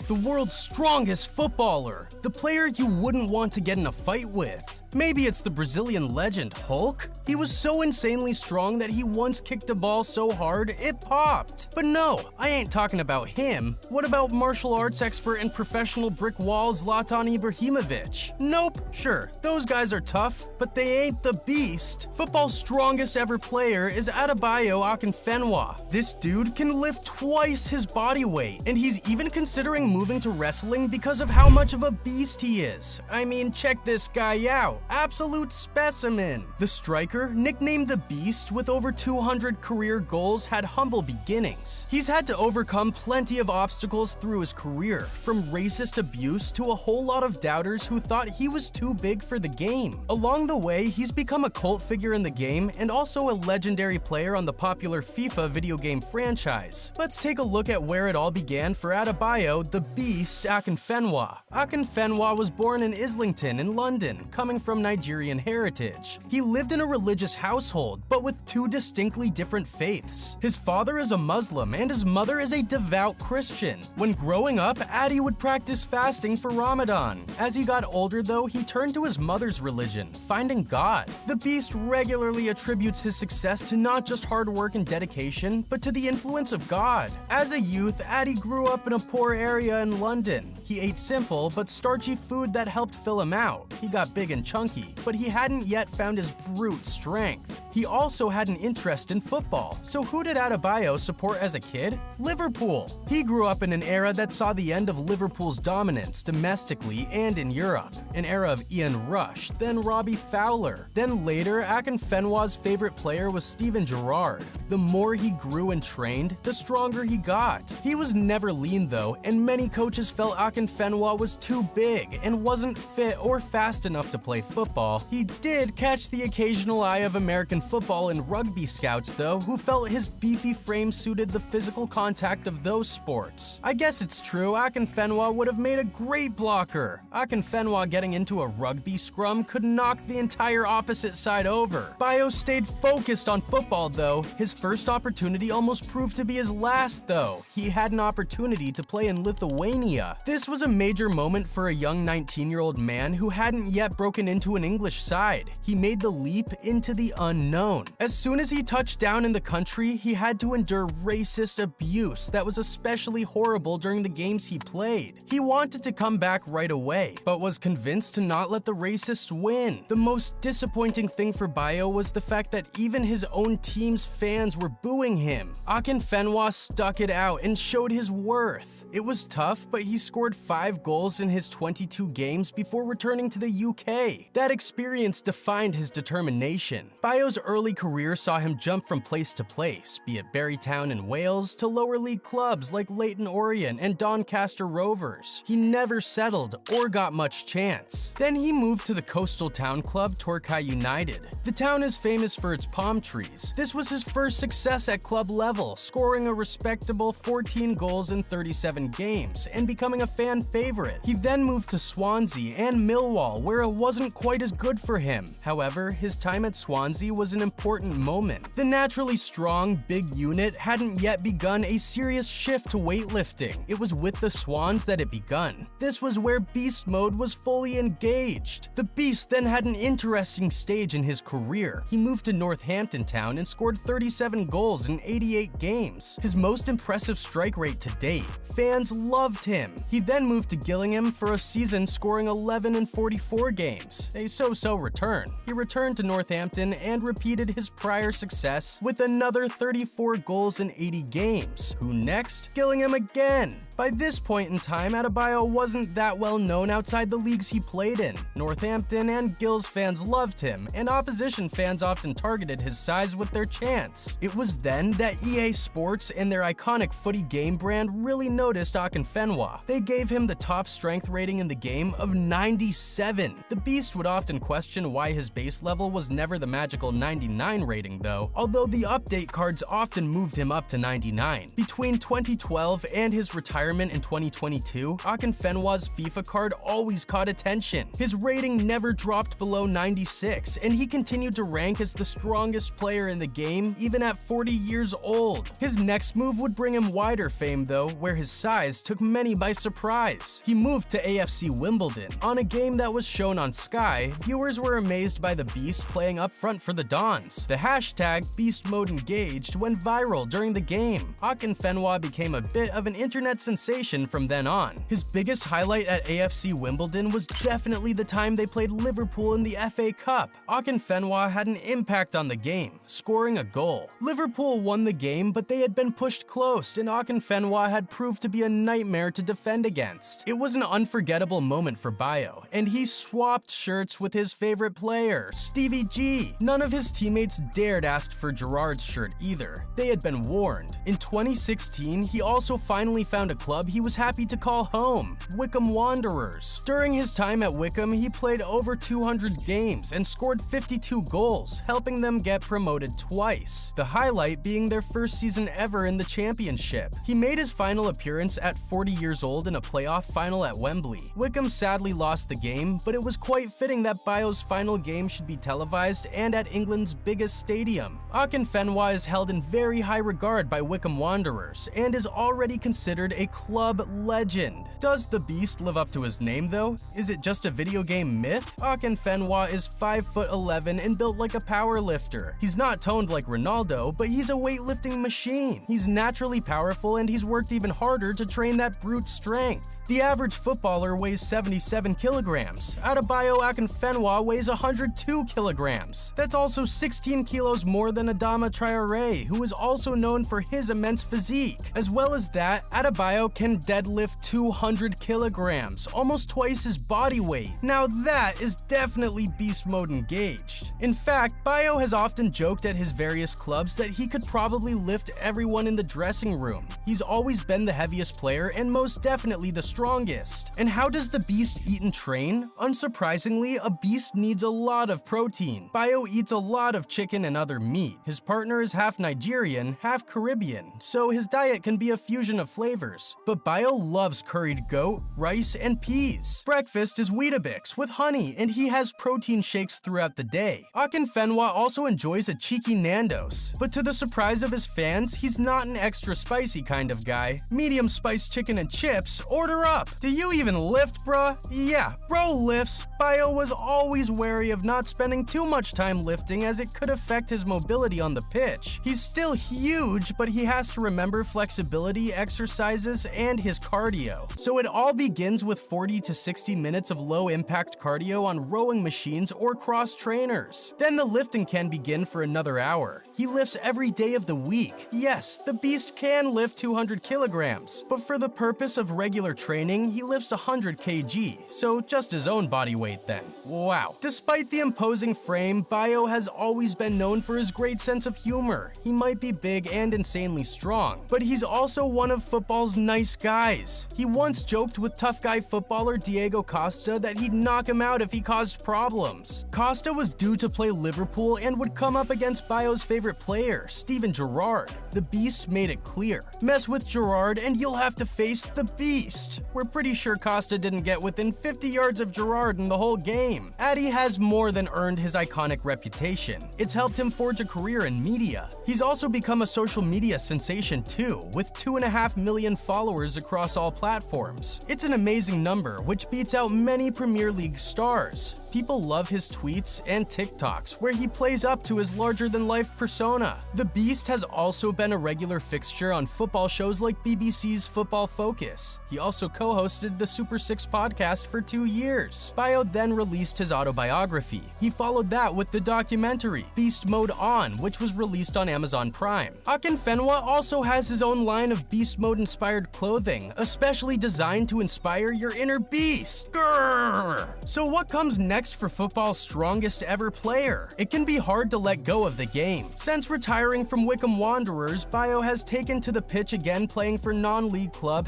the world's strongest footballer, the player you wouldn't want to get in a fight with. Maybe it's the Brazilian legend Hulk? He was so insanely strong that he once kicked a ball so hard it popped. But no, I ain't talking about him. What about martial arts expert and professional brick wall Zlatan Ibrahimovic? Nope, sure, those guys are tough, but they ain't the beast. Football's strongest ever player is Adebayo Akinfenwa. This dude can lift twice his body weight, and he's even considering moving to wrestling because of how much of a beast he is. I mean, check this guy out. Absolute specimen. The striker, nicknamed the Beast with over 200 career goals, had humble beginnings. He's had to overcome plenty of obstacles through his career, from racist abuse to a whole lot of doubters who thought he was too big for the game. Along the way, he's become a cult figure in the game and also a legendary player on the popular FIFA video game franchise. Let's take a look at where it all began for Adebayo the Beast Akinfenwa. Akinfenwa was born in Islington in London, coming from Nigerian heritage. He lived in a religious household, but with two distinctly different faiths. His father is a Muslim and his mother is a devout Christian. When growing up, Adi would practice fasting for Ramadan. As he got older though, he turned to his mother's religion, finding God. The Beast regularly attributes his success to not just hard work and dedication, but to the influence of God. As a youth, Adi grew up in a poor area in London. He ate simple but starchy food that helped fill him out. He got big and chunky, but he hadn't yet found his brute strength. He also had an interest in football. So who did Adebayo support as a kid? Liverpool. He grew up in an era that saw the end of Liverpool's dominance domestically and in Europe. An era of Ian Rush, then Robbie Fowler. Then later, Akinfenwa's favorite player was Steven Gerrard. The more he grew and trained, the stronger he got. He was never lean though, and many coaches felt Akinfenwa was too big and wasn't fit or fast enough to play football. He did catch the occasional eye of American football and rugby scouts though, who felt his beefy frame suited the physical contact of those sports. I guess it's true, Akinfenwa would have made a great blocker. Akinfenwa getting into a rugby scrum could knock the entire opposite side over. Bio stayed focused on football though. His first opportunity almost proved to be his last though. He had an opportunity to play in Lithuania. This was a major moment for a young 19-year-old man who hadn't yet broken into an English side. He made the leap into the unknown. As soon as he touched down in the country, he had to endure racist abuse that was especially horrible during the games he played. He wanted to come back right away, but was convinced to not let the racists win. The most disappointing thing for Bio was the fact that even his own team's fans were booing him. Akinfenwa stuck it out and showed his worth. It was tough, but he scored 5 goals in his 22 games before returning to the UK. That experience defined his determination. Bio's early career saw him jump from place to place, be it Barrytown in Wales to lower league clubs like Leyton Orient and Doncaster Rovers. He never settled or got much chance. Then he moved to the coastal town club Torquay United. The town is famous for its palm trees. This was his first success at club level, scoring a respectable 14 goals in 37 games and becoming a fan favorite. He then moved to Swansea and Millwall, where it wasn't quite as good for him. However, his time at Swansea was an important moment. The naturally strong, big unit hadn't yet begun a serious shift to weightlifting. It was with the Swans that it begun. This was where Beast Mode was fully engaged. The Beast then had an interesting stage in his career. He moved to Northampton Town and scored 37 goals in 88 games, his most impressive strike rate to date. Fans loved him. He then moved to Gillingham for a season, scoring 11 in 44 games, a so-so return. He returned to Northampton and repeated his prior success with another 34 goals in 80 games. Who next? Gillingham again. By this point in time, Adebayo wasn't that well known outside the leagues he played in. Northampton and Gills fans loved him, and opposition fans often targeted his size with their chants. It was then that EA Sports and their iconic footy game brand really noticed Akinfenwa. They gave him the top strength rating in the game of 97. The Beast would often question why his base level was never the magical 99 rating though, although the update cards often moved him up to 99. Between 2012 and his retirement retirement in 2022, Akinfenwa's FIFA card always caught attention. His rating never dropped below 96, and he continued to rank as the strongest player in the game even at 40 years old. His next move would bring him wider fame though, where his size took many by surprise. He moved to AFC Wimbledon. On a game that was shown on Sky, viewers were amazed by the Beast playing up front for the Dons. The hashtag BeastModeEngaged went viral during the game. Akinfenwa became a bit of an internet sensation from then on. His biggest highlight at AFC Wimbledon was definitely the time they played Liverpool in the FA Cup. Akinfenwa had an impact on the game, scoring a goal. Liverpool won the game, but they had been pushed close, and Akinfenwa had proved to be a nightmare to defend against. It was an unforgettable moment for Bayo, and he swapped shirts with his favorite player, Stevie G. None of his teammates dared ask for Gerrard's shirt either. They had been warned. In 2016, he also finally found a club he was happy to call home, Wycombe Wanderers. During his time at Wycombe, he played over 200 games and scored 52 goals, helping them get promoted twice, the highlight being their first season ever in the championship. He made his final appearance at 40 years old in a playoff final at Wembley. Wycombe sadly lost the game, but it was quite fitting that Bayo's final game should be televised and at England's biggest stadium. Akinfenwa is held in very high regard by Wycombe Wanderers and is already considered a club legend. Does the Beast live up to his name though? Is it just a video game myth? Akinfenwa is 5'11" and built like a powerlifter. He's not toned like Ronaldo, but he's a weightlifting machine. He's naturally powerful and he's worked even harder to train that brute strength. The average footballer weighs 77 kilograms. Adebayo Akinfenwa weighs 102 kilograms. That's also 16 kilos more than Adama Traore, who is also known for his immense physique. As well as that, Adebayo can deadlift 200 kilograms, almost twice his body weight. Now that is definitely beast mode engaged. In fact, Bayo has often joked at his various clubs that he could probably lift everyone in the dressing room. He's always been the heaviest player and most definitely the strongest. And how does the Beast eat and train? Unsurprisingly, a beast needs a lot of protein. Bayo eats a lot of chicken and other meat. His partner is half Nigerian, half Caribbean, so his diet can be a fusion of flavors. But Bayo loves curried goat, rice, and peas. Breakfast is Weetabix with honey, and he has protein shakes throughout the day. Akinfenwa also enjoys a cheeky Nando's, but to the surprise of his fans, he's not an extra spicy kind of guy. Medium spiced chicken and chips, order up. Do you even lift, bruh? Yeah, bro lifts. Bayo was always wary of not spending too much time lifting as it could affect his mobility on the pitch. He's still huge, but he has to remember flexibility, exercises, and his cardio. So it all begins with 40 to 60 minutes of low-impact cardio on rowing machines or cross trainers. Then the lifting can begin for another hour. He lifts every day of the week. Yes, the Beast can lift 200 kilograms, but for the purpose of regular training, he lifts 100 kg, so just his own body weight then. Wow. Despite the imposing frame, Bayo has always been known for his great sense of humor. He might be big and insanely strong, but he's also one of football's nice guys. He once joked with tough guy footballer Diego Costa that he'd knock him out if he caused problems. Costa was due to play Liverpool and would come up against Bayo's favorite player, Steven Gerrard. The Beast made it clear. Mess with Gerrard and you'll have to face the Beast. We're pretty sure Costa didn't get within 50 yards of Gerrard in the whole game. Addy has more than earned his iconic reputation. It's helped him forge a career in media. He's also become a social media sensation too, with 2.5 million followers across all platforms. It's an amazing number, which beats out many Premier League stars. People love his tweets and TikToks, where he plays up to his larger-than-life persona. The Beast has also been a regular fixture on football shows like BBC's Football Focus. He also co-hosted the Super 6 podcast for 2 years. Bayo then released his autobiography. He followed that with the documentary, Beast Mode On, which was released on Amazon Prime. Akinfenwa also has his own line of Beast Mode-inspired clothing, especially designed to inspire your inner beast. Grrr! So what comes next for football's strongest ever player? It can be hard to let go of the game. Since retiring from Wickham Wanderers, Bayo has taken to the pitch again playing for non-league club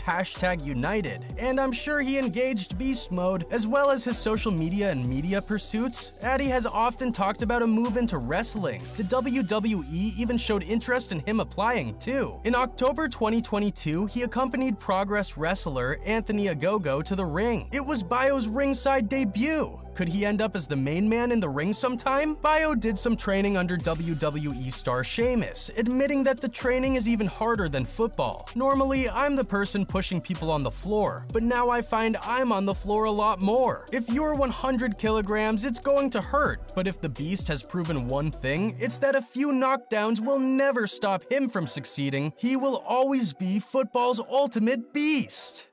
#United, and I'm sure he engaged beast mode, as well as his social media and media pursuits. Addy has often talked about a move into wrestling. The WWE even showed interest in him applying too. In October 2022, he accompanied Progress wrestler Anthony Ogogo to the ring. It was Bayo's ringside debut. Could he end up as the main man in the ring sometime? Bayo did some training under WWE star Sheamus, admitting that the training is even harder than football. Normally, I'm the person pushing people on the floor, but now I find I'm on the floor a lot more. If you're 100 kilograms, it's going to hurt, but if the Beast has proven one thing, it's that a few knockdowns will never stop him from succeeding. He will always be football's ultimate beast.